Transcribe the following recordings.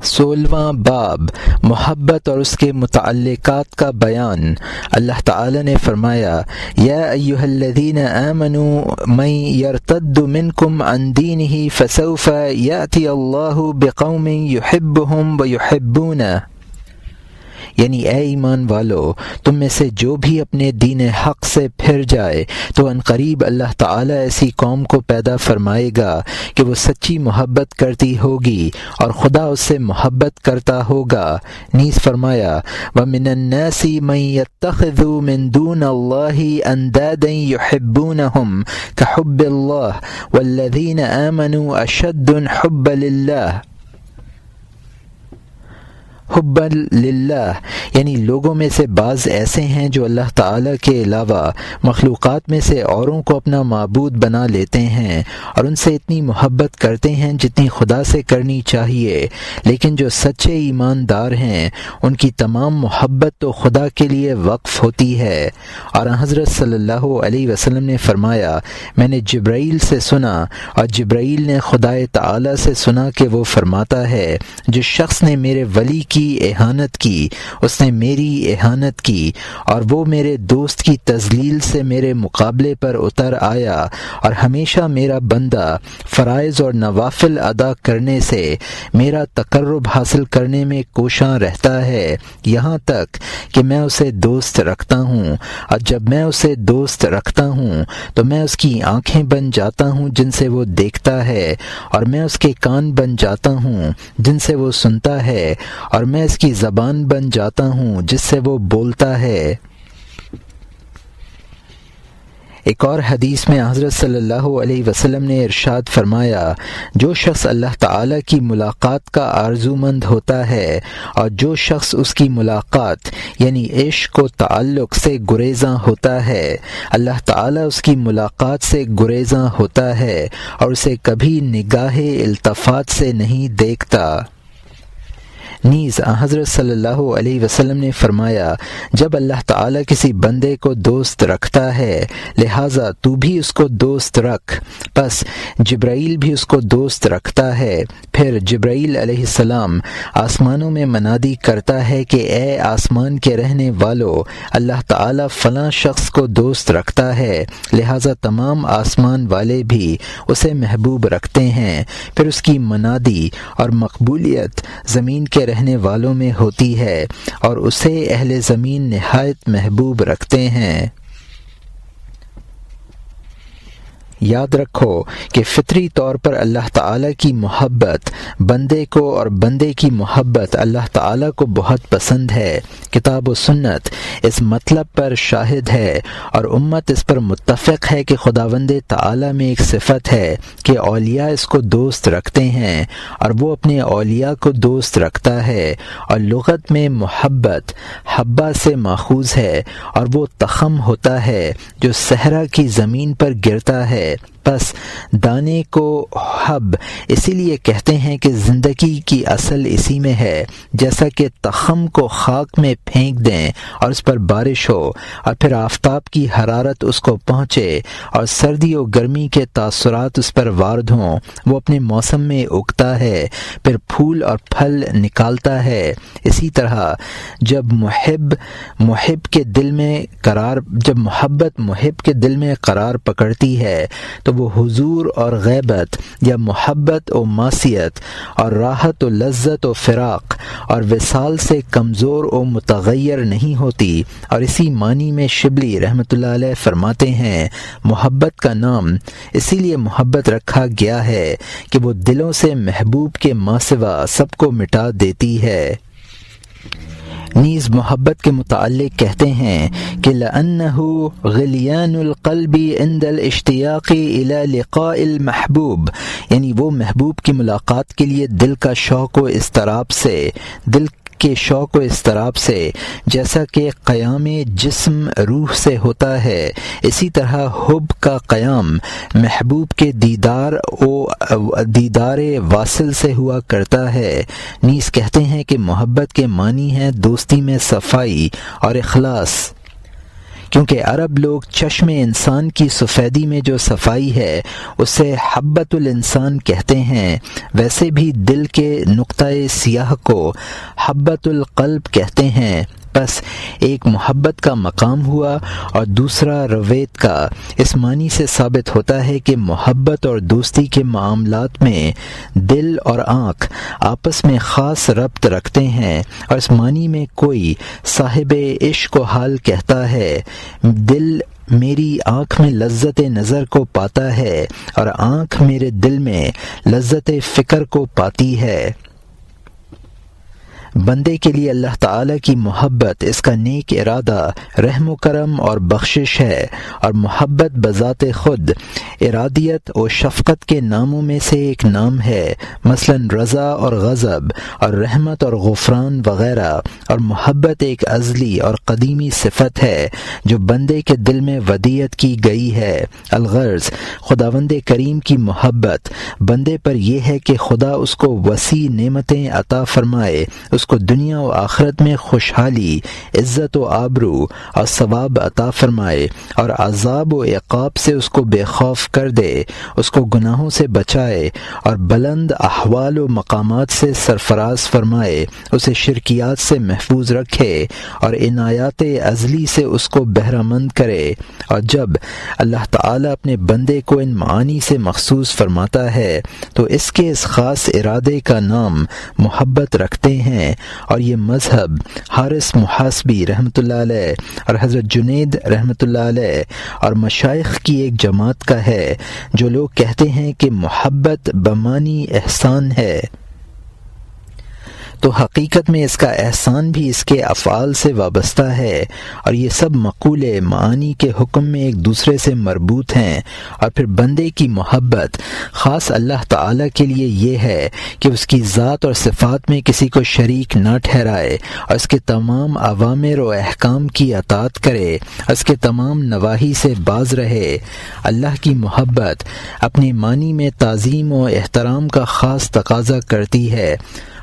16واں باب محبت اور اس کے متعلقات کا بیان۔ اللہ تعالی نے فرمایا یا ایھا الذین آمنوا من یرتد منکم عن دینہ فسوف یأتی اللہ بقوم یحبهم ویحبونہ، یعنی اے ایمان والو، تم میں سے جو بھی اپنے دین حق سے پھر جائے تو عنقریب اللہ تعالی ایسی قوم کو پیدا فرمائے گا کہ وہ سچی محبت کرتی ہوگی اور خدا اس سے محبت کرتا ہوگا۔ نیز فرمایا وَمِنَ النَّاسِ مَن يَتَّخِذُ مِن دُونِ اللَّهِ أَندَادًا يُحِبُّونَهُمْ كَحُبِّ اللَّهِ وَالَّذِينَ آمَنُوا أَشَدُّ حُبًّا لِلَّهِ، حب للہ، یعنی لوگوں میں سے بعض ایسے ہیں جو اللہ تعالیٰ کے علاوہ مخلوقات میں سے اوروں کو اپنا معبود بنا لیتے ہیں اور ان سے اتنی محبت کرتے ہیں جتنی خدا سے کرنی چاہیے، لیکن جو سچے ایماندار ہیں ان کی تمام محبت تو خدا کے لیے وقف ہوتی ہے۔ اور حضرت صلی اللہ علیہ وسلم نے فرمایا میں نے جبرائیل سے سنا اور جبرائیل نے خدا تعالیٰ سے سنا کہ وہ فرماتا ہے جس شخص نے میرے ولی کی اہانت کی اس نے میری اہانت کی، اور وہ میرے دوست کی تذلیل سے میرے مقابلے پر اتر آیا اور ہمیشہ میرا بندہ فرائض اور نوافل ادا کرنے سے میرا تقرب حاصل کرنے میں کوشاں رہتا ہے یہاں تک کہ میں اسے دوست رکھتا ہوں، اور جب میں اسے دوست رکھتا ہوں تو میں اس کی آنکھیں بن جاتا ہوں جن سے وہ دیکھتا ہے، اور میں اس کے کان بن جاتا ہوں جن سے وہ سنتا ہے، اور میں اس کی زبان بن جاتا ہوں جس سے وہ بولتا ہے۔ ایک اور حدیث میں حضرت صلی اللہ علیہ وسلم نے ارشاد فرمایا جو شخص اللہ تعالیٰ کی ملاقات کا آرزومند ہوتا ہے اور جو شخص اس کی ملاقات یعنی عشق و تعلق سے گریزاں ہوتا ہے، اللہ تعالیٰ اس کی ملاقات سے گریزاں ہوتا ہے اور اسے کبھی نگاہ التفات سے نہیں دیکھتا۔ نیز حضرت صلی اللہ علیہ وسلم نے فرمایا جب اللہ تعالیٰ کسی بندے کو دوست رکھتا ہے لہٰذا تو بھی اس کو دوست رکھ، پس جبرائیل بھی اس کو دوست رکھتا ہے۔ پھر جبرائیل علیہ السلام آسمانوں میں منادی کرتا ہے کہ اے آسمان کے رہنے والو، اللہ تعالیٰ فلاں شخص کو دوست رکھتا ہے لہٰذا تمام آسمان والے بھی اسے محبوب رکھتے ہیں۔ پھر اس کی منادی اور مقبولیت زمین کے رہنے والوں میں ہوتی ہے اور اسے اہل زمین نہایت محبوب رکھتے ہیں۔ یاد رکھو کہ فطری طور پر اللہ تعالیٰ کی محبت بندے کو اور بندے کی محبت اللہ تعالیٰ کو بہت پسند ہے۔ کتاب و سنت اس مطلب پر شاہد ہے اور امت اس پر متفق ہے کہ خداوند تعالیٰ میں ایک صفت ہے کہ اولیاء اس کو دوست رکھتے ہیں اور وہ اپنے اولیاء کو دوست رکھتا ہے، اور لغت میں محبت حبہ سے ماخوذ ہے اور وہ تخم ہوتا ہے جو صحرا کی زمین پر گرتا ہے۔ پس دانے کو حب اسی لیے کہتے ہیں کہ زندگی کی اصل اسی میں ہے، جیسا کہ تخم کو خاک میں پھینک دیں اور اس پر بارش ہو اور پھر آفتاب کی حرارت اس کو پہنچے اور سردی و گرمی کے تاثرات اس پر وارد ہوں، وہ اپنے موسم میں اگتا ہے، پھر پھول اور پھل نکالتا ہے۔ اسی طرح جب محبت محب کے دل میں قرار پکڑتی ہے تو وہ حضور اور غیبت یا محبت و معصیت اور راحت و لذت و فراق اور وصال سے کمزور و متغیر نہیں ہوتی، اور اسی معنی میں شبلی رحمۃ اللہ علیہ فرماتے ہیں محبت کا نام اسی لیے محبت رکھا گیا ہے کہ وہ دلوں سے محبوب کے ماں سوا سب کو مٹا دیتی ہے۔ نیز محبت کے متعلق کہتے ہیں کہ لأنه غلیان القلب عند الاشتیاق الى لقاء المحبوب، یعنی وہ محبوب کی ملاقات کے لیے دل کے شوق و اضطراب سے جیسا کہ قیام جسم روح سے ہوتا ہے، اسی طرح حب کا قیام محبوب کے دیدار واصل سے ہوا کرتا ہے۔ نیز کہتے ہیں کہ محبت کے معنی ہے دوستی میں صفائی اور اخلاص، کیونکہ عرب لوگ چشم انسان کی سفیدی میں جو صفائی ہے اسے حبۃ الانسان کہتے ہیں، ویسے بھی دل کے نقطۂ سیاہ کو حبۃ القلب کہتے ہیں۔ بس ایک محبت کا مقام ہوا اور دوسرا رویت کا۔ اس معنی سے ثابت ہوتا ہے کہ محبت اور دوستی کے معاملات میں دل اور آنکھ آپس میں خاص ربط رکھتے ہیں، اور اس معنی میں کوئی صاحب عشق و حال کہتا ہے دل میری آنکھ میں لذت نظر کو پاتا ہے اور آنکھ میرے دل میں لذت فکر کو پاتی ہے۔ بندے کے لیے اللہ تعالیٰ کی محبت اس کا نیک ارادہ، رحم و کرم اور بخشش ہے، اور محبت بذات خود ارادیت و شفقت کے ناموں میں سے ایک نام ہے، مثلا رضا اور غضب اور رحمت اور غفران وغیرہ۔ اور محبت ایک ازلی اور قدیمی صفت ہے جو بندے کے دل میں ودیعت کی گئی ہے۔ الغرض خداوند کریم کی محبت بندے پر یہ ہے کہ خدا اس کو وسیع نعمتیں عطا فرمائے، اس کو دنیا و آخرت میں خوشحالی، عزت و آبرو اور ثواب عطا فرمائے، اور عذاب و عقاب سے اس کو بے خوف کر دے، اس کو گناہوں سے بچائے اور بلند احوال و مقامات سے سرفراز فرمائے، اسے شرکیات سے محفوظ رکھے اور عنایات ازلی سے اس کو بہرہ مند کرے۔ اور جب اللہ تعالیٰ اپنے بندے کو ان معانی سے مخصوص فرماتا ہے تو اس کے اس خاص ارادے کا نام محبت رکھتے ہیں، اور یہ مذہب حارث محاسبی رحمۃ اللہ علیہ اور حضرت جنید رحمۃ اللہ علیہ اور مشائخ کی ایک جماعت کا ہے جو لوگ کہتے ہیں کہ محبت بمانی احسان ہے، تو حقیقت میں اس کا احسان بھی اس کے افعال سے وابستہ ہے، اور یہ سب مقولے معانی کے حکم میں ایک دوسرے سے مربوط ہیں۔ اور پھر بندے کی محبت خاص اللہ تعالیٰ کے لیے یہ ہے کہ اس کی ذات اور صفات میں کسی کو شریک نہ ٹھہرائے، اور اس کے تمام اوامر و احکام کی اطاعت کرے، اور اس کے تمام نواہی سے باز رہے۔ اللہ کی محبت اپنے معنی میں تعظیم و احترام کا خاص تقاضا کرتی ہے،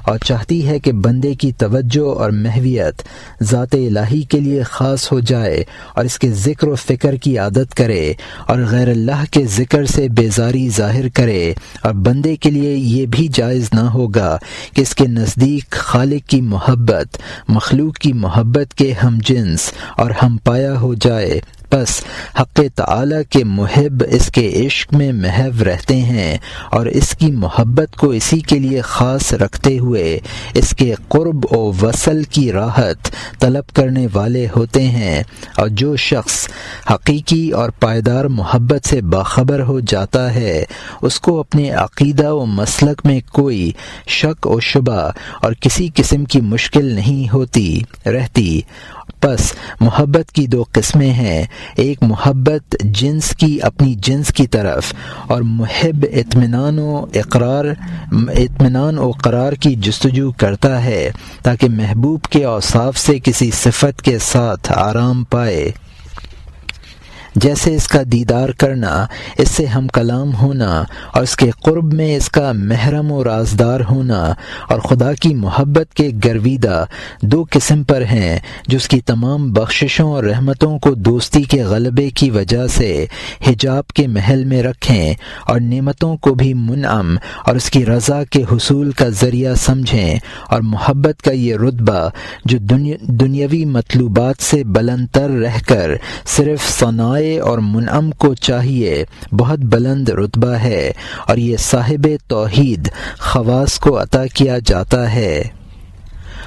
اور چاہتی ہے کہ بندے کی توجہ اور محویت ذات الہی کے لیے خاص ہو جائے، اور اس کے ذکر و فکر کی عادت کرے، اور غیر اللہ کے ذکر سے بیزاری ظاہر کرے۔ اور بندے کے لیے یہ بھی جائز نہ ہوگا کہ اس کے نزدیک خالق کی محبت مخلوق کی محبت کے ہم جنس اور ہم پایا ہو جائے۔ بس حق تعالی کے محب اس کے عشق میں محو رہتے ہیں، اور اس کی محبت کو اسی کے لیے خاص رکھتے ہوئے اس کے قرب و وصل کی راحت طلب کرنے والے ہوتے ہیں۔ اور جو شخص حقیقی اور پائیدار محبت سے باخبر ہو جاتا ہے اس کو اپنے عقیدہ و مسلک میں کوئی شک و شبہ اور کسی قسم کی مشکل نہیں رہتی۔ بس محبت کی دو قسمیں ہیں، ایک محبت جنس کی اپنی جنس کی طرف، اور محب اطمینان و قرار کی جستجو کرتا ہے تاکہ محبوب کے اوصاف سے کسی صفت کے ساتھ آرام پائے، جیسے اس کا دیدار کرنا، اس سے ہم کلام ہونا، اور اس کے قرب میں اس کا محرم و رازدار ہونا۔ اور خدا کی محبت کے گرویدہ دو قسم پر ہیں، جو اس کی تمام بخششوں اور رحمتوں کو دوستی کے غلبے کی وجہ سے حجاب کے محل میں رکھیں، اور نعمتوں کو بھی منعم اور اس کی رضا کے حصول کا ذریعہ سمجھیں۔ اور محبت کا یہ رتبہ جو دنیاوی مطلوبات سے بلند تر رہ کر صرف ثنائے اور منعم کو چاہیے، بہت بلند رتبہ ہے، اور یہ صاحب توحید خواص کو عطا کیا جاتا ہے۔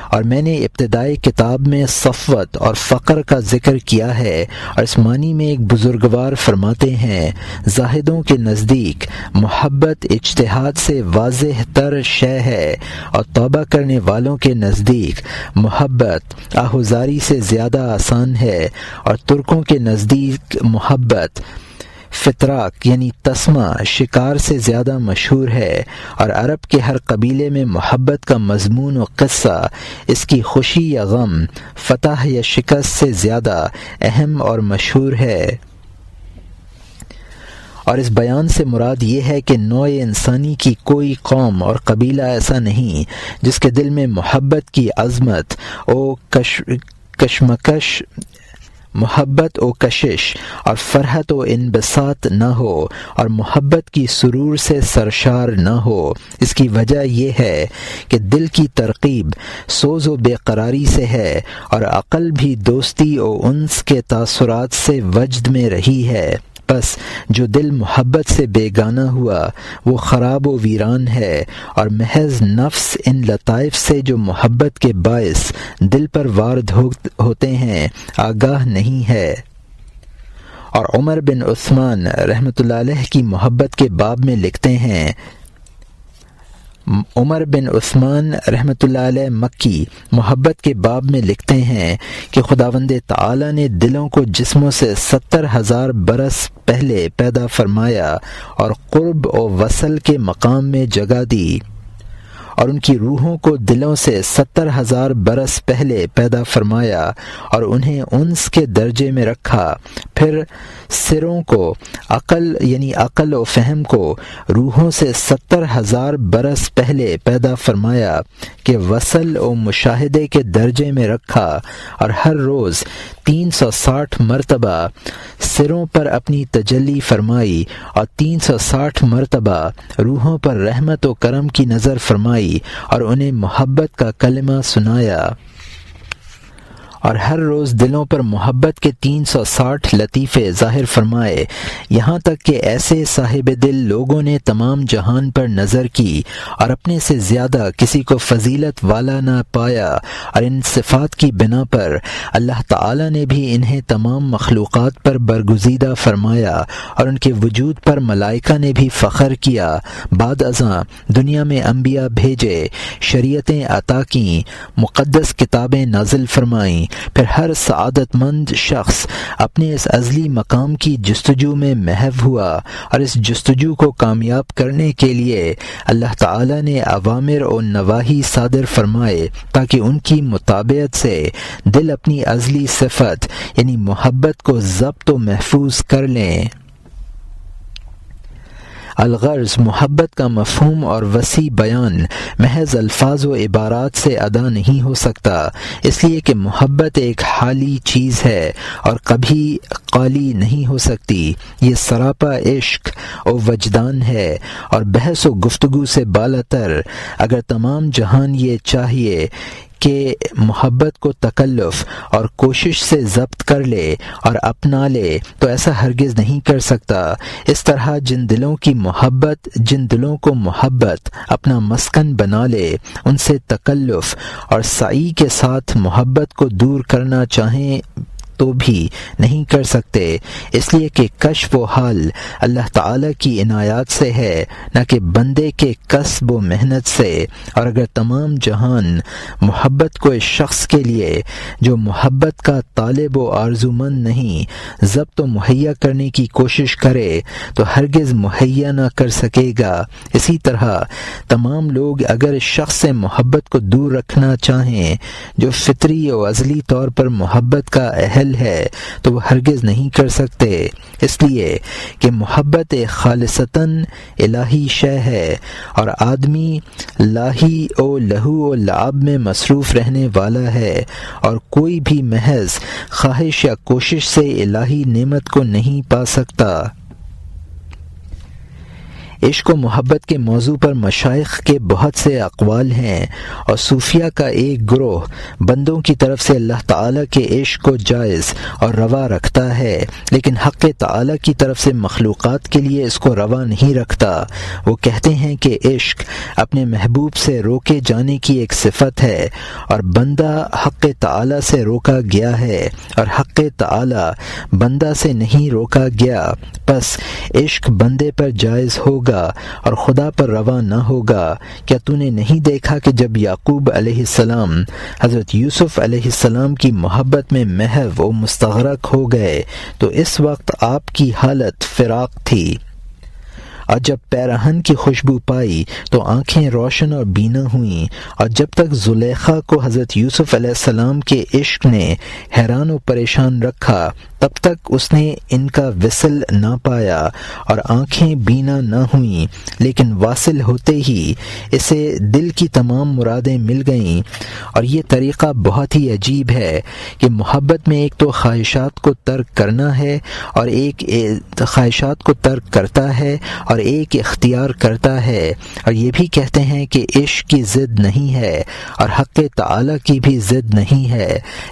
اور میں نے ابتدائی کتاب میں صفوت اور فقر کا ذکر کیا ہے، اور اس معنی میں ایک بزرگوار فرماتے ہیں، زاہدوں کے نزدیک محبت اجتہاد سے واضح تر شے ہے، اور توبہ کرنے والوں کے نزدیک محبت آہوزاری سے زیادہ آسان ہے، اور ترکوں کے نزدیک محبت فتراک یعنی تسمہ شکار سے زیادہ مشہور ہے، اور عرب کے ہر قبیلے میں محبت کا مضمون و قصہ اس کی خوشی یا غم، فتح یا شکست سے زیادہ اہم اور مشہور ہے۔ اور اس بیان سے مراد یہ ہے کہ نوع انسانی کی کوئی قوم اور قبیلہ ایسا نہیں جس کے دل میں محبت کی عظمت و کشمکش محبت و کشش اور فرحت و انبساط نہ ہو اور محبت کی سرور سے سرشار نہ ہو۔ اس کی وجہ یہ ہے کہ دل کی ترغیب سوز و بے قراری سے ہے اور عقل بھی دوستی و انس کے تاثرات سے وجد میں رہی ہے۔ بس جو دل محبت سے بیگانہ ہوا وہ خراب و ویران ہے، اور محض نفس ان لطائف سے جو محبت کے باعث دل پر وارد ہوتے ہیں آگاہ نہیں ہے۔ اور عمر بن عثمان رحمۃ اللہ علیہ کی محبت کے باب میں لکھتے ہیں، عمر بن عثمان رحمۃ اللہ علیہ مکی محبت کے باب میں لکھتے ہیں کہ خداوند تعالی نے دلوں کو جسموں سے 70,000 برس پہلے پیدا فرمایا اور قرب و وصل کے مقام میں جگہ دی، اور ان کی روحوں کو دلوں سے 70,000 برس پہلے پیدا فرمایا اور انہیں انس کے درجے میں رکھا، پھر سروں کو عقل و فہم کو روحوں سے 70,000 برس پہلے پیدا فرمایا کہ وصل و مشاہدے کے درجے میں رکھا، اور ہر روز 360 مرتبہ سروں پر اپنی تجلی فرمائی اور 360 مرتبہ روحوں پر رحمت و کرم کی نظر فرمائی اور انہیں محبت کا کلمہ سنایا، اور ہر روز دلوں پر محبت کے 360 لطیفے ظاہر فرمائے، یہاں تک کہ ایسے صاحب دل لوگوں نے تمام جہان پر نظر کی اور اپنے سے زیادہ کسی کو فضیلت والا نہ پایا، اور ان صفات کی بنا پر اللہ تعالی نے بھی انہیں تمام مخلوقات پر برگزیدہ فرمایا، اور ان کے وجود پر ملائکہ نے بھی فخر کیا۔ بعد ازاں دنیا میں انبیاء بھیجے، شریعتیں عطا کیں، مقدس کتابیں نازل فرمائیں، پھر ہر سعادت مند شخص اپنے اس ازلی مقام کی جستجو میں محو ہوا، اور اس جستجو کو کامیاب کرنے کے لیے اللہ تعالی نے اوامر و نواہی صادر فرمائے تاکہ ان کی مطابقت سے دل اپنی ازلی صفت یعنی محبت کو ضبط و محفوظ کر لیں۔ الغرض محبت کا مفہوم اور وسیع بیان محض الفاظ و عبارات سے ادا نہیں ہو سکتا، اس لیے کہ محبت ایک حالی چیز ہے اور کبھی قالی نہیں ہو سکتی۔ یہ سراپا عشق و وجدان ہے اور بحث و گفتگو سے بالاتر۔ اگر تمام جہان یہ چاہیے کہ محبت کو تکلف اور کوشش سے ضبط کر لے اور اپنا لے تو ایسا ہرگز نہیں کر سکتا۔ اس طرح جن دلوں کو محبت اپنا مسکن بنا لے، ان سے تکلف اور سعی کے ساتھ محبت کو دور کرنا چاہیں تو بھی نہیں کر سکتے، اس لیے کہ کشف و حال اللہ تعالی کی عنایات سے ہے نہ کہ بندے کے کسب و محنت سے۔ اور اگر تمام جہان محبت کو اس شخص کے لیے جو محبت کا طالب و آرزومند نہیں ضبط و مہیا کرنے کی کوشش کرے تو ہرگز مہیا نہ کر سکے گا۔ اسی طرح تمام لوگ اگر اس شخص سے محبت کو دور رکھنا چاہیں جو فطری و ازلی طور پر محبت کا اہل ہے تو وہ ہرگز نہیں کر سکتے، اس لیے کہ محبت ایک خالصتاً الہی شے ہے اور آدمی لاہی و لہو و لعب میں مصروف رہنے والا ہے، اور کوئی بھی محض خواہش یا کوشش سے الہی نعمت کو نہیں پا سکتا۔ عشق و محبت کے موضوع پر مشائخ کے بہت سے اقوال ہیں، اور صوفیہ کا ایک گروہ بندوں کی طرف سے اللہ تعالیٰ کے عشق کو جائز اور روا رکھتا ہے، لیکن حق تعالیٰ کی طرف سے مخلوقات کے لیے اس کو روا نہیں رکھتا۔ وہ کہتے ہیں کہ عشق اپنے محبوب سے روکے جانے کی ایک صفت ہے، اور بندہ حق تعالیٰ سے روکا گیا ہے اور حق تعالیٰ بندہ سے نہیں روکا گیا، پس عشق بندے پر جائز ہوگا اور خدا پر روا نہ ہوگا۔ کیا تو نے نہیں دیکھا کہ جب یعقوب علیہ السلام حضرت یوسف علیہ السلام کی محبت میں محو و مستغرق ہو گئے تو اس وقت آپ کی حالت فراق تھی۔ اور جب پیراہن کی خوشبو پائی تو آنکھیں روشن اور بینا ہوئیں، اور جب تک زلیخا کو حضرت یوسف علیہ السلام کے عشق نے حیران و پریشان رکھا تب تک اس نے ان کا وصل نہ پایا اور آنکھیں بینا نہ ہوئیں، لیکن واصل ہوتے ہی اسے دل کی تمام مرادیں مل گئیں۔ اور یہ طریقہ بہت ہی عجیب ہے کہ محبت میں ایک تو خواہشات کو ترک کرنا ہے اور ایک خواہشات کو ترک کرتا ہے اور ایک اختیار کرتا ہے، اور یہ بھی کہتے ہیں کہ عشق کی ضد نہیں ہے اور حق تعالی کی بھی ضد نہیں ہے،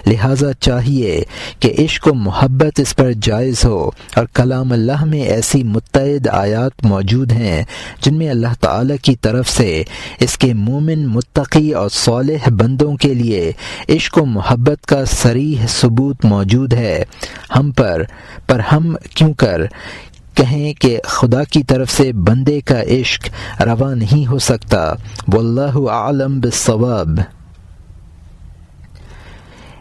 لہٰذا چاہیے کہ عشق و محبت اس پر جائز ہو۔ اور کلام اللہ میں ایسی متعدد آیات موجود ہیں جن میں اللہ تعالی کی طرف سے اس کے مومن، متقی اور صالح بندوں کے لیے عشق و محبت کا صریح ثبوت موجود ہے۔ ہم ہم کیوں کر کہیں کہ خدا کی طرف سے بندے کا عشق روا نہیں ہو سکتا۔ واللہ اعلم بالصواب۔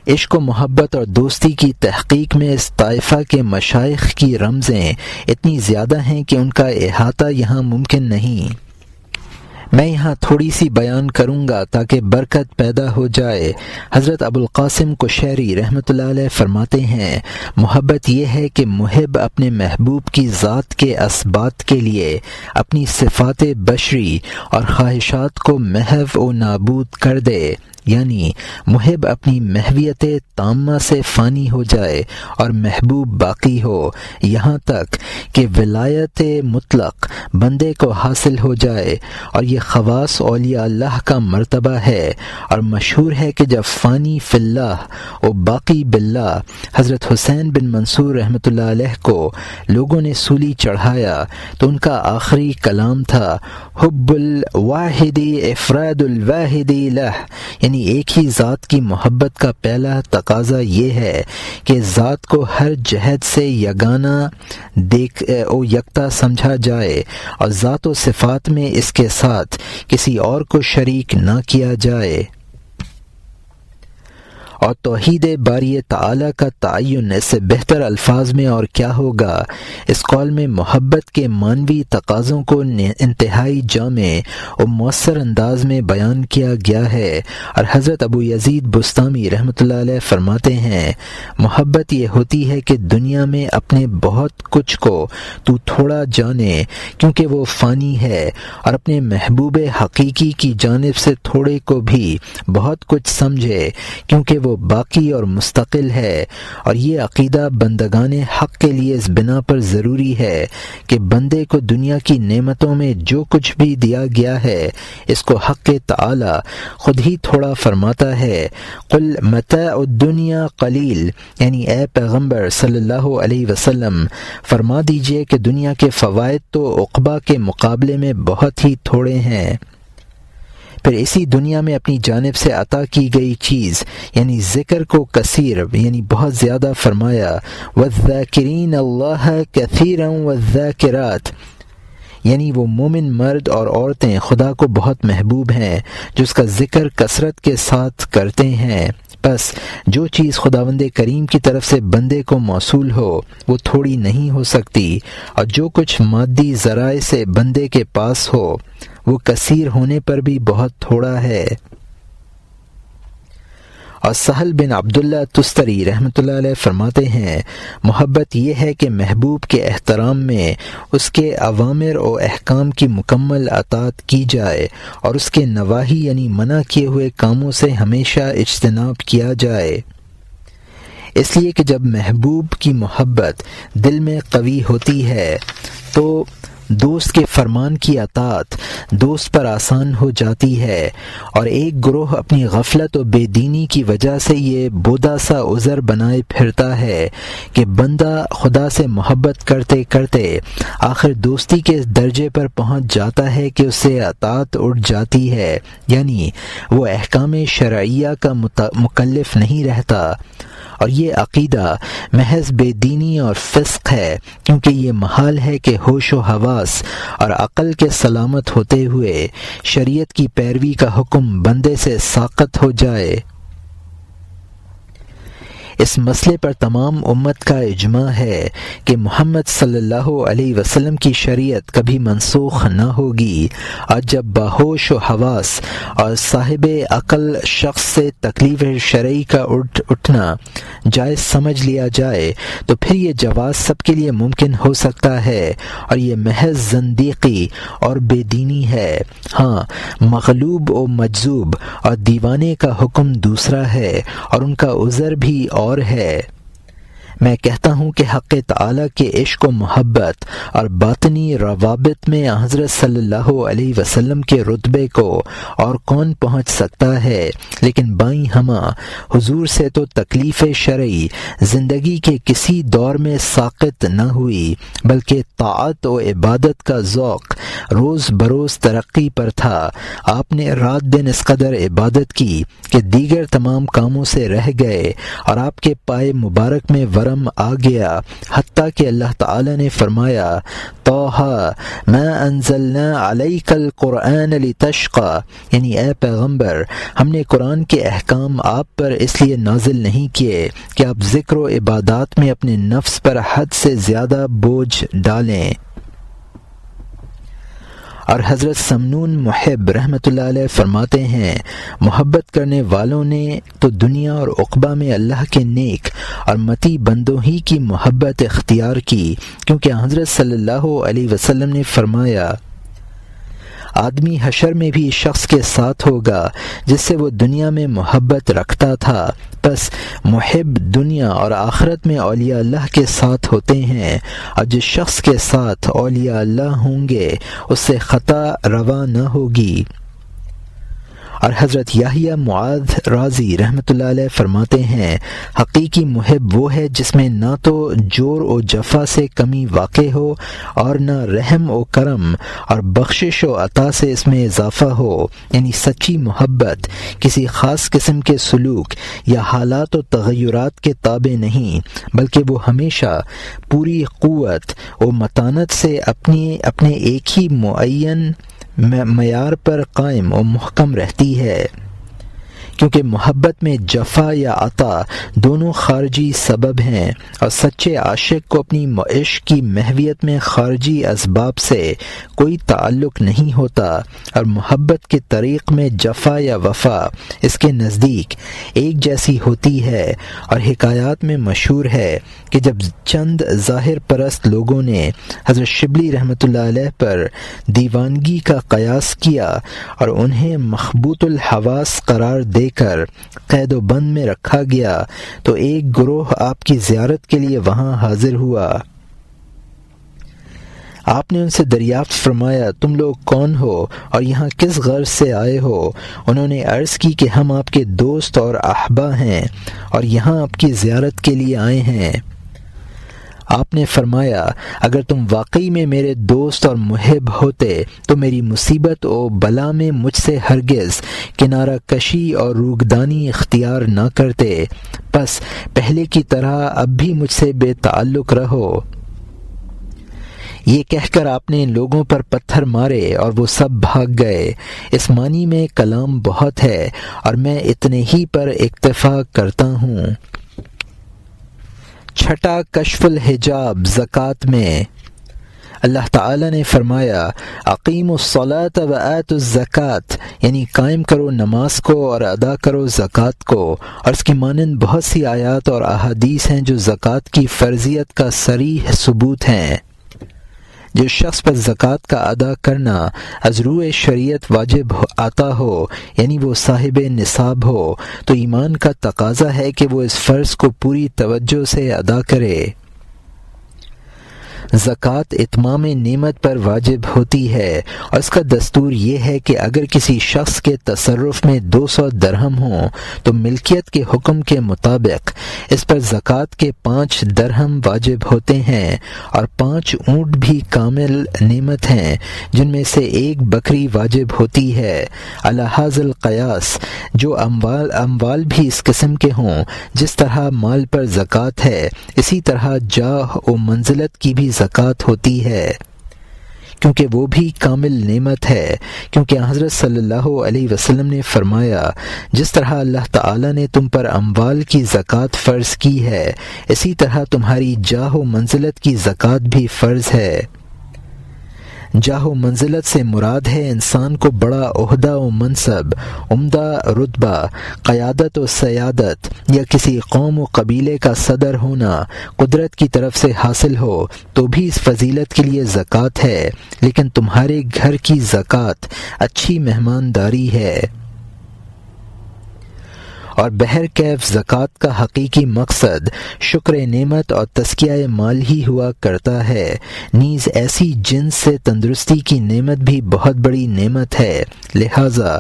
عشق و محبت اور دوستی کی تحقیق میں اس طائفہ کے مشائخ کی رمزیں اتنی زیادہ ہیں کہ ان کا احاطہ یہاں ممکن نہیں۔ میں یہاں تھوڑی سی بیان کروں گا تاکہ برکت پیدا ہو جائے۔ حضرت ابو القاسم قشیری رحمۃ اللہ علیہ فرماتے ہیں، محبت یہ ہے کہ محب اپنے محبوب کی ذات کے اثبات کے لیے اپنی صفات بشری اور خواہشات کو محو و نابود کر دے، یعنی محب اپنی محویت تامہ سے فانی ہو جائے اور محبوب باقی ہو، یہاں تک کہ ولایت مطلق بندے کو حاصل ہو جائے، اور یہ خواص اولیاء اللہ کا مرتبہ ہے۔ اور مشہور ہے کہ جب فانی فی اللہ و باقی باللہ حضرت حسین بن منصور رحمۃ اللہ علیہ کو لوگوں نے سولی چڑھایا تو ان کا آخری کلام تھا حب الواحد افراد الواحد لہ، یعنی ایک ہی ذات کی محبت کا پہلا تقاضا یہ ہے کہ ذات کو ہر جہت سے یگانہ یکتا سمجھا جائے اور ذات و صفات میں اس کے ساتھ کسی اور کو شریک نہ کیا جائے۔ اور توحید باری تعالی کا تعین اس سے بہتر الفاظ میں اور کیا ہوگا۔ اس قول میں محبت کے معنوی تقاضوں کو انتہائی جامع و مؤثر انداز میں بیان کیا گیا ہے، اور حضرت ابو یزید بستامی رحمۃ اللہ علیہ فرماتے ہیں، محبت یہ ہوتی ہے کہ دنیا میں اپنے بہت کچھ کو تو تھوڑا جانے کیونکہ وہ فانی ہے، اور اپنے محبوب حقیقی کی جانب سے تھوڑے کو بھی بہت کچھ سمجھے کیونکہ وہ باقی اور مستقل ہے۔ اور یہ عقیدہ بندگان حق کے لیے اس بنا پر ضروری ہے کہ بندے کو دنیا کی نعمتوں میں جو کچھ بھی دیا گیا ہے اس کو حق تعالی خود ہی تھوڑا فرماتا ہے۔ قل متاع الدنیا قلیل، یعنی اے پیغمبر صلی اللہ علیہ وسلم فرما دیجئے کہ دنیا کے فوائد تو عقبہ کے مقابلے میں بہت ہی تھوڑے ہیں۔ پھر اسی دنیا میں اپنی جانب سے عطا کی گئی چیز یعنی ذکر کو کثیر یعنی بہت زیادہ فرمایا، والذاکرین اللہ کثیرا والذاکرات، یعنی وہ مومن مرد اور عورتیں خدا کو بہت محبوب ہیں جو اس کا ذکر کثرت کے ساتھ کرتے ہیں۔ بس جو چیز خداوند کریم کی طرف سے بندے کو موصول ہو وہ تھوڑی نہیں ہو سکتی، اور جو کچھ مادی ذرائع سے بندے کے پاس ہو وہ کثیر ہونے پر بھی بہت تھوڑا ہے۔ اور سہل بن عبداللہ تستری رحمۃ اللہ علیہ فرماتے ہیں، محبت یہ ہے کہ محبوب کے احترام میں اس کے اوامر و احکام کی مکمل اطاعت کی جائے اور اس کے نواہی یعنی منع کیے ہوئے کاموں سے ہمیشہ اجتناب کیا جائے۔ اس لیے کہ جب محبوب کی محبت دل میں قوی ہوتی ہے تو دوست کے فرمان کی اطاعت دوست پر آسان ہو جاتی ہے، اور ایک گروہ اپنی غفلت و بے دینی کی وجہ سے یہ بودا سا عذر بنائے پھرتا ہے کہ بندہ خدا سے محبت کرتے کرتے آخر دوستی کے درجے پر پہنچ جاتا ہے کہ اس سے اطاعت اٹھ جاتی ہے، یعنی وہ احکام شرعیہ کا مکلف نہیں رہتا۔ اور یہ عقیدہ محض بے دینی اور فسق ہے، کیونکہ یہ محال ہے کہ ہوش و حواس اور عقل کے سلامت ہوتے ہوئے شریعت کی پیروی کا حکم بندے سے ساقط ہو جائے۔ اس مسئلے پر تمام امت کا اجماع ہے کہ محمد صلی اللہ علیہ وسلم کی شریعت کبھی منسوخ نہ ہوگی، اور جب باہوش و حواس اور صاحب عقل شخص سے تکلیف شرعی کا اٹھنا جائز سمجھ لیا جائے تو پھر یہ جواز سب کے لیے ممکن ہو سکتا ہے، اور یہ محض زندیقی اور بے دینی ہے۔ ہاں، مغلوب و مجذوب اور دیوانے کا حکم دوسرا ہے، اور ان کا عذر بھی اور ہے۔ میں کہتا ہوں کہ حق تعالی کے عشق و محبت اور باطنی روابط میں حضرت صلی اللہ علیہ وسلم کے رتبے کو اور کون پہنچ سکتا ہے، لیکن بائیں ہمہ حضور سے تو تکلیف شرعی زندگی کے کسی دور میں ساقط نہ ہوئی، بلکہ طاعت و عبادت کا ذوق روز بروز ترقی پر تھا۔ آپ نے رات دن اس قدر عبادت کی کہ دیگر تمام کاموں سے رہ گئے، اور آپ کے پائے مبارک میں ورم آ گیا، حتیٰ کہ اللہ تعالی نے فرمایا طٰہٰ ما انزلنا علیک القرآن لتشقی، یعنی اے پیغمبر، ہم نے قرآن کے احکام آپ پر اس لیے نازل نہیں کیے کہ آپ ذکر و عبادات میں اپنے نفس پر حد سے زیادہ بوجھ ڈالیں۔ اور حضرت سمنون محب رحمۃ اللہ علیہ فرماتے ہیں، محبت کرنے والوں نے تو دنیا اور عقبہ میں اللہ کے نیک اور متی بندوں ہی کی محبت اختیار کی، کیونکہ حضرت صلی اللہ علیہ وسلم نے فرمایا آدمی حشر میں بھی شخص کے ساتھ ہوگا جس سے وہ دنیا میں محبت رکھتا تھا، بس محب دنیا اور آخرت میں اولیاء اللہ کے ساتھ ہوتے ہیں، اور جس شخص کے ساتھ اولیاء اللہ ہوں گے اس سے خطا روا نہ ہوگی۔ اور حضرت یحییٰ معاذ رازی رحمۃ اللہ علیہ فرماتے ہیں، حقیقی محب وہ ہے جس میں نہ تو جور و جفا سے کمی واقع ہو، اور نہ رحم و کرم اور بخشش و عطا سے اس میں اضافہ ہو، یعنی سچی محبت کسی خاص قسم کے سلوک یا حالات و تغیرات کے تابع نہیں، بلکہ وہ ہمیشہ پوری قوت و متانت سے اپنے ایک ہی معین معیار پر قائم و محکم رہتی ہے، کیونکہ محبت میں جفا یا عطا دونوں خارجی سبب ہیں، اور سچے عاشق کو اپنی عشق کی محویت میں خارجی اسباب سے کوئی تعلق نہیں ہوتا، اور محبت کے طریق میں جفا یا وفا اس کے نزدیک ایک جیسی ہوتی ہے۔ اور حکایات میں مشہور ہے کہ جب چند ظاہر پرست لوگوں نے حضرت شبلی رحمۃ اللہ علیہ پر دیوانگی کا قیاس کیا اور انہیں مخبوط الحواس قرار دے کر قید و بند میں رکھا گیا، تو ایک گروہ آپ کی زیارت کے لیے وہاں حاضر ہوا۔ آپ نے ان سے دریافت فرمایا تم لوگ کون ہو اور یہاں کس غرض سے آئے ہو؟ انہوں نے عرض کی کہ ہم آپ کے دوست اور احبا ہیں اور یہاں آپ کی زیارت کے لیے آئے ہیں۔ آپ نے فرمایا اگر تم واقعی میں میرے دوست اور محب ہوتے تو میری مصیبت و بلا میں مجھ سے ہرگز کنارہ کشی اور روگدانی اختیار نہ کرتے، بس پہلے کی طرح اب بھی مجھ سے بے تعلق رہو۔ یہ کہہ کر آپ نے ان لوگوں پر پتھر مارے اور وہ سب بھاگ گئے۔ اس معنی میں کلام بہت ہے اور میں اتنے ہی پر اکتفا کرتا ہوں۔ چھٹا کشف الحجاب زکوٰۃ میں اللہ تعالی نے فرمایا اقیموا الصلاۃ وآتوا الزکوٰۃ، یعنی قائم کرو نماز کو اور ادا کرو زکوٰۃ کو، اور اس کی مانند بہت سی آیات اور احادیث ہیں جو زکوٰۃ کی فرضیت کا صریح ثبوت ہیں۔ جو شخص پر زکوٰۃ کا ادا کرنا از روئے شریعت واجب آتا ہو، یعنی وہ صاحب نصاب ہو، تو ایمان کا تقاضا ہے کہ وہ اس فرض کو پوری توجہ سے ادا کرے۔ زکوٰۃ اتمام نعمت پر واجب ہوتی ہے، اور اس کا دستور یہ ہے کہ اگر کسی شخص کے تصرف میں 200 درہم ہوں تو ملکیت کے حکم کے مطابق اس پر زکوٰۃ کے 5 درہم واجب ہوتے ہیں، اور 5 اونٹ بھی کامل نعمت ہیں جن میں سے 1 بکری واجب ہوتی ہے۔ علی ھذا القیاس جو اموال بھی اس قسم کے ہوں، جس طرح مال پر زکوٰۃ ہے اسی طرح جاہ و منزلت کی بھی زکوٰۃ ہوتی ہے، کیونکہ وہ بھی کامل نعمت ہے، کیونکہ حضرت صلی اللہ علیہ وسلم نے فرمایا جس طرح اللہ تعالی نے تم پر اموال کی زکوٰۃ فرض کی ہے اسی طرح تمہاری جاہ و منزلت کی زکوٰۃ بھی فرض ہے۔ جاہ و منزلت سے مراد ہے انسان کو بڑا عہدہ و منصب، عمدہ رتبہ، قیادت و سیادت یا کسی قوم و قبیلے کا صدر ہونا قدرت کی طرف سے حاصل ہو تو بھی اس فضیلت کے لیے زکوٰۃ ہے، لیکن تمہارے گھر کی زکوٰۃ اچھی مہمانداری ہے۔ اور بہرکیف زکوٰۃ کا حقیقی مقصد شکر نعمت اور تزکیہ مال ہی ہوا کرتا ہے، نیز ایسی جنس سے تندرستی کی نعمت بھی بہت بڑی نعمت ہے، لہٰذا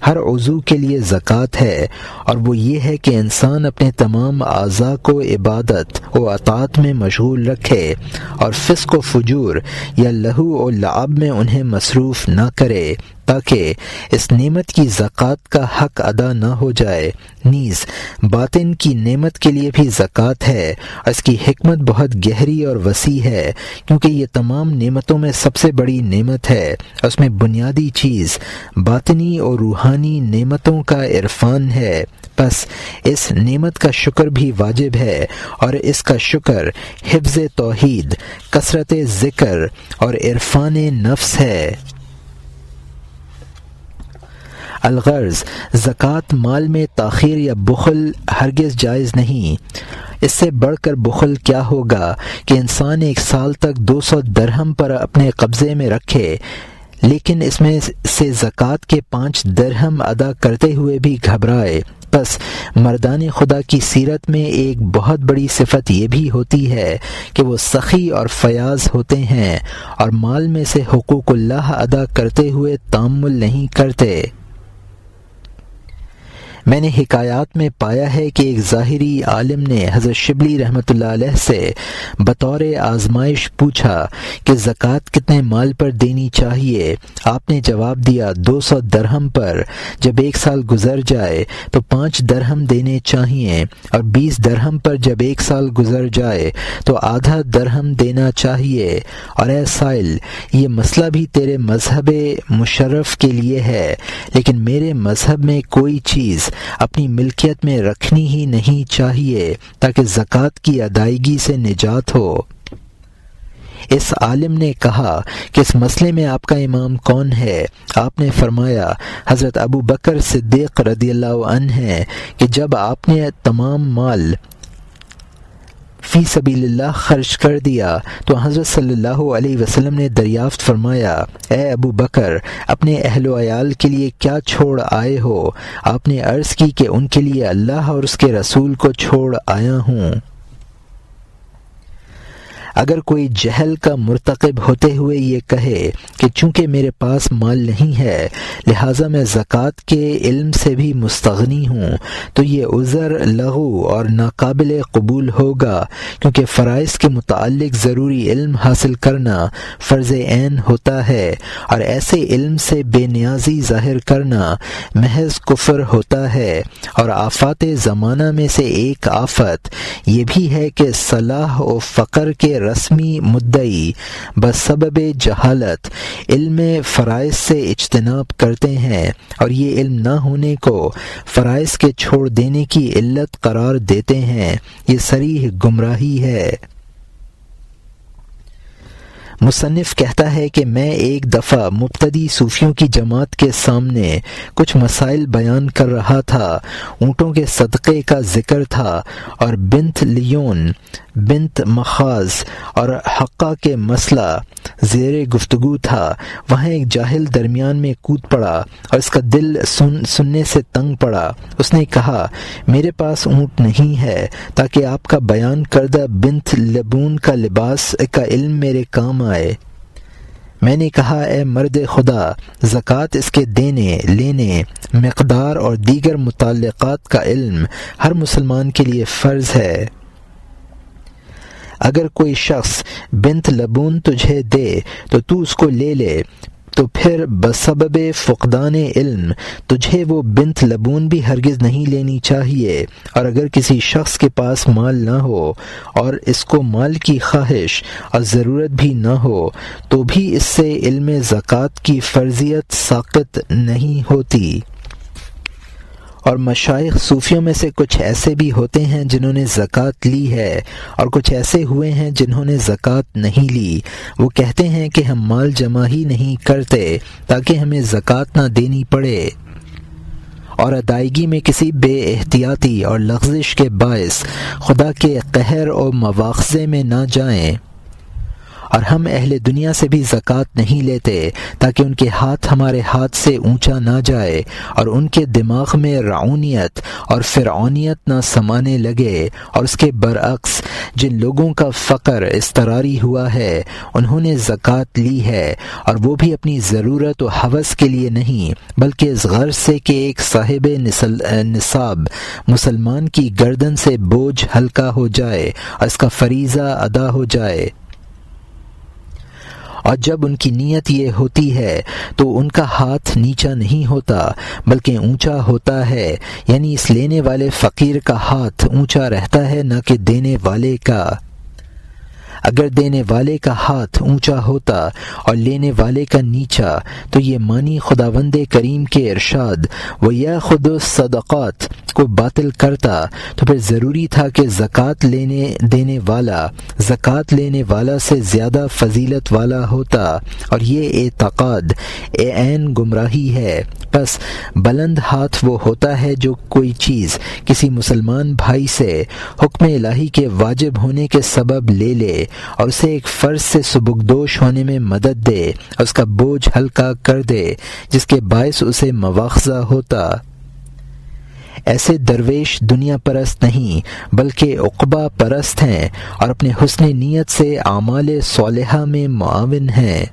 ہر عضو کے لیے زکوٰۃ ہے، اور وہ یہ ہے کہ انسان اپنے تمام اعضاء کو عبادت و اطاعت میں مشغول رکھے اور فسق و فجور یا لہو و لعب میں انہیں مصروف نہ کرے تاکہ اس نعمت کی زکوٰۃ کا حق ادا نہ ہو جائے۔ نیز باطن کی نعمت کے لیے بھی زکوٰۃ ہے، اور اس کی حکمت بہت گہری اور وسیع ہے، کیونکہ یہ تمام نعمتوں میں سب سے بڑی نعمت ہے، اس میں بنیادی چیز باطنی اور روحانی نعمتوں کا عرفان ہے۔ بس اس نعمت کا شکر بھی واجب ہے، اور اس کا شکر حفظ توحید، کثرت ذکر اور عرفان نفس ہے۔ الغرض زکوٰۃ مال میں تاخیر یا بخل ہرگز جائز نہیں۔ اس سے بڑھ کر بخل کیا ہوگا کہ انسان 1 سال تک 200 درہم پر اپنے قبضے میں رکھے، لیکن اس میں سے زکوٰۃ کے 5 درہم ادا کرتے ہوئے بھی گھبرائے۔ بس مردان خدا کی سیرت میں ایک بہت بڑی صفت یہ بھی ہوتی ہے کہ وہ سخی اور فیاض ہوتے ہیں اور مال میں سے حقوق اللہ ادا کرتے ہوئے تامل نہیں کرتے۔ میں نے حکایات میں پایا ہے کہ ایک ظاہری عالم نے حضرت شبلی رحمۃ اللہ علیہ سے بطور آزمائش پوچھا کہ زکوٰۃ کتنے مال پر دینی چاہیے؟ آپ نے جواب دیا 200 درہم پر۔ جب 1 سال گزر جائے تو 5 درہم دینے چاہیے، اور 20 درہم پر جب 1 سال گزر جائے تو آدھا درہم دینا چاہیے۔ اور اے سائل، یہ مسئلہ بھی تیرے مذہب مشرف کے لیے ہے، لیکن میرے مذہب میں کوئی چیز اپنی ملکیت میں رکھنی ہی نہیں چاہیے تاکہ زکوٰۃ کی ادائیگی سے نجات ہو۔ اس عالم نے کہا کہ اس مسئلے میں آپ کا امام کون ہے؟ آپ نے فرمایا حضرت ابو بکر صدیق رضی اللہ عنہ ہیں کہ جب آپ نے تمام مال فی سبیل اللہ خرچ کر دیا تو حضرت صلی اللہ علیہ وسلم نے دریافت فرمایا، اے ابو بکر، اپنے اہل و عیال کے لیے کیا چھوڑ آئے ہو؟ آپ نے عرض کی کہ ان کے لیے اللہ اور اس کے رسول کو چھوڑ آیا ہوں۔ اگر کوئی جہل کا مرتکب ہوتے ہوئے یہ کہے کہ چونکہ میرے پاس مال نہیں ہے لہٰذا میں زکوٰۃ کے علم سے بھی مستغنی ہوں، تو یہ عذر لغو اور ناقابل قبول ہوگا، کیونکہ فرائض کے متعلق ضروری علم حاصل کرنا فرض عین ہوتا ہے، اور ایسے علم سے بے نیازی ظاہر کرنا محض کفر ہوتا ہے۔ اور آفات زمانہ میں سے ایک آفت یہ بھی ہے کہ صلاح و فقر کے رسمی مدعی بسبب جہالت علم فرائض سے اجتناب کرتے ہیں، اور یہ علم نہ ہونے کو فرائض کے چھوڑ دینے کی علت قرار دیتے ہیں۔ یہ صریح گمراہی ہے۔ مصنف کہتا ہے کہ میں ایک دفعہ مبتدی صوفیوں کی جماعت کے سامنے کچھ مسائل بیان کر رہا تھا۔ اونٹوں کے صدقے کا ذکر تھا، اور بنت لیون، بنت مخاز اور حقہ کے مسئلہ زیر گفتگو تھا۔ وہاں ایک جاہل درمیان میں کود پڑا اور اس کا دل سننے سے تنگ پڑا۔ اس نے کہا، میرے پاس اونٹ نہیں ہے تاکہ آپ کا بیان کردہ بنت لبون کا لباس کا علم میرے کام آئے۔ میں نے کہا، اے مرد خدا، زکوٰۃ اس کے دینے، لینے، مقدار اور دیگر متعلقات کا علم ہر مسلمان کے لیے فرض ہے۔ اگر کوئی شخص بنت لبون تجھے دے تو اس کو لے لے، تو پھر بسبب فقدان علم تجھے وہ بنت لبون بھی ہرگز نہیں لینی چاہیے، اور اگر کسی شخص کے پاس مال نہ ہو اور اس کو مال کی خواہش اور ضرورت بھی نہ ہو تو بھی اس سے علم زکوٰۃ کی فرضیت ساقط نہیں ہوتی۔ اور مشائخ صوفیوں میں سے کچھ ایسے بھی ہوتے ہیں جنہوں نے زکوٰۃ لی ہے، اور کچھ ایسے ہوئے ہیں جنہوں نے زکوٰۃ نہیں لی۔ وہ کہتے ہیں کہ ہم مال جمع ہی نہیں کرتے تاکہ ہمیں زکوٰۃ نہ دینی پڑے، اور ادائیگی میں کسی بے احتیاطی اور لغزش کے باعث خدا کے قہر اور مواخذے میں نہ جائیں۔ اور ہم اہل دنیا سے بھی زکوٰۃ نہیں لیتے تاکہ ان کے ہاتھ ہمارے ہاتھ سے اونچا نہ جائے اور ان کے دماغ میں رعونیت اور فرعونیت نہ سمانے لگے۔ اور اس کے برعکس جن لوگوں کا فقر اضطراری ہوا ہے انہوں نے زکوٰۃ لی ہے، اور وہ بھی اپنی ضرورت و ہوس کے لیے نہیں بلکہ اس غرض سے کہ ایک صاحب نصاب مسلمان کی گردن سے بوجھ ہلکا ہو جائے اور اس کا فریضہ ادا ہو جائے۔ اور جب ان کی نیت یہ ہوتی ہے تو ان کا ہاتھ نیچا نہیں ہوتا بلکہ اونچا ہوتا ہے، یعنی اس لینے والے فقیر کا ہاتھ اونچا رہتا ہے نہ کہ دینے والے کا۔ اگر دینے والے کا ہاتھ اونچا ہوتا اور لینے والے کا نیچا تو یہ معنی خداوند کریم کے ارشاد وَيَأْخُذُ الصَّدَقَاتِ کو باطل کرتا، تو پھر ضروری تھا کہ زکوٰۃ لینے والا سے زیادہ فضیلت والا ہوتا، اور یہ اعتقاد عین گمراہی ہے۔ پس بلند ہاتھ وہ ہوتا ہے جو کوئی چیز کسی مسلمان بھائی سے حکم الہی کے واجب ہونے کے سبب لے لے اور اسے ایک فرض سے سبکدوش ہونے میں مدد دے اور اس کا بوجھ ہلکا کر دے جس کے باعث اسے مواخذہ ہوتا۔ ایسے درویش دنیا پرست نہیں بلکہ عقبہ پرست ہیں اور اپنے حسن نیت سے اعمال صالحہ میں معاون ہیں۔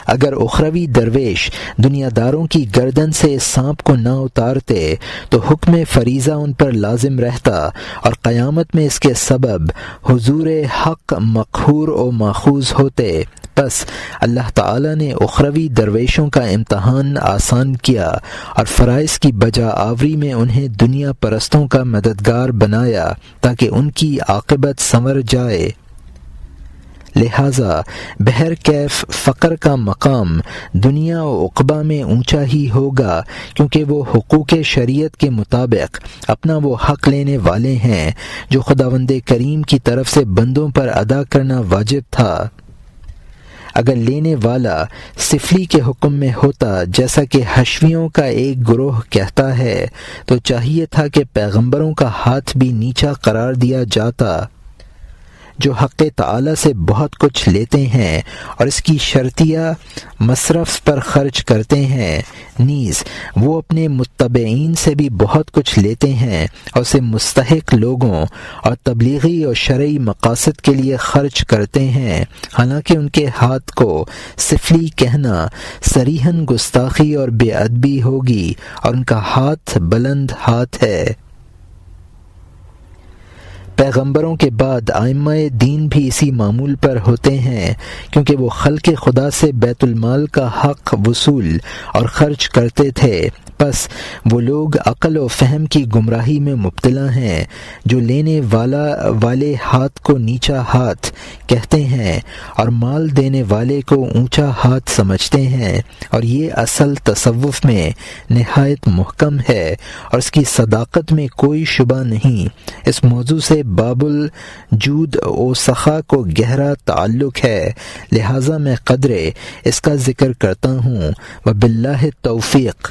اگر اخروی درویش دنیا داروں کی گردن سے اس سانپ کو نہ اتارتے تو حکم فریضہ ان پر لازم رہتا اور قیامت میں اس کے سبب حضور حق مقہور و ماخوذ ہوتے۔ پس اللہ تعالی نے اخروی درویشوں کا امتحان آسان کیا اور فرائض کی بجا آوری میں انہیں دنیا پرستوں کا مددگار بنایا تاکہ ان کی عاقبت سنور جائے۔ لہذا بہر کیف فقر کا مقام دنیا و عقبہ میں اونچا ہی ہوگا، کیونکہ وہ حقوق شریعت کے مطابق اپنا وہ حق لینے والے ہیں جو خداوند کریم کی طرف سے بندوں پر ادا کرنا واجب تھا۔ اگر لینے والا سفلی کے حکم میں ہوتا جیسا کہ حشویوں کا ایک گروہ کہتا ہے تو چاہیے تھا کہ پیغمبروں کا ہاتھ بھی نیچا قرار دیا جاتا جو حق تعالی سے بہت کچھ لیتے ہیں اور اس کی شرطیہ مصرف پر خرچ کرتے ہیں، نیز وہ اپنے متبعین سے بھی بہت کچھ لیتے ہیں اور اسے مستحق لوگوں اور تبلیغی اور شرعی مقاصد کے لیے خرچ کرتے ہیں، حالانکہ ان کے ہاتھ کو سفلی کہنا صریحاً گستاخی اور بے ادبی ہوگی اور ان کا ہاتھ بلند ہاتھ ہے۔ پیغمبروں کے بعد ائمہ دین بھی اسی معمول پر ہوتے ہیں، کیونکہ وہ خلق خدا سے بیت المال کا حق وصول اور خرچ کرتے تھے۔ پس وہ لوگ عقل و فہم کی گمراہی میں مبتلا ہیں جو لینے والے ہاتھ کو نیچا ہاتھ کہتے ہیں اور مال دینے والے کو اونچا ہاتھ سمجھتے ہیں، اور یہ اصل تصوف میں نہایت محکم ہے اور اس کی صداقت میں کوئی شبہ نہیں۔ اس موضوع سے باب الجود و سخا کو گہرا تعلق ہے، لہٰذا میں قدرے اس کا ذکر کرتا ہوں۔ وباللہ التوفیق۔